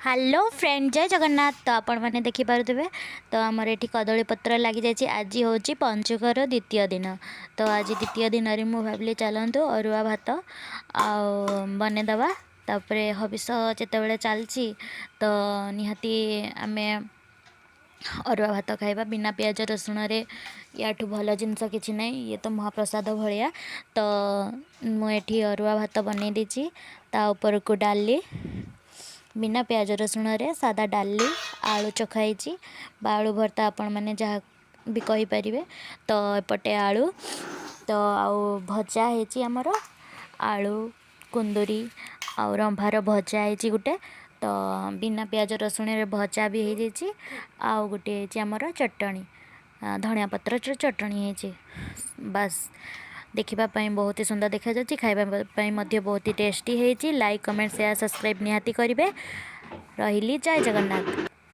Hello friend जय जगन्नाथ। तो आपण मैंने देखिपे तो आमर ये कदली पत्र लगी जाइए। आज हूँ पंचुकर द्वितीय दिन। तो आज द्वितीय दिन मुझे भाविली चलतु अरुआ भात बनईदे तापर हबिष जिते चलती तो निहाती आम अरुआ भात खाइबा बिना पियाज रसुण या भल जिनस कि ना। ये तो महाप्रसाद भाया। तो मुझे अरुआ भात बनई देची ता ऊपर को डाली बिना प्याज रसुण सादा डाली आलू चखाई आलू भर्ता आपण मैंने जहाँ भी कहींपारे। तो एपटे आलू तो आउ भजा होमर आलू कुंदुरी आउ रंभार भजा है गोटे। तो बिना प्याज रसुण भजा भी हो जाइए। आउ गोटे आमर चटणी धनिया पत्र चटणी है बास। देखापी बहुत ही सुंदर देखा जाए खावाई बहुत ही टेस्टी है। लाइक कमेंट शेयर सब्सक्राइब निहाती करेंगे। रही जय जगन्नाथ।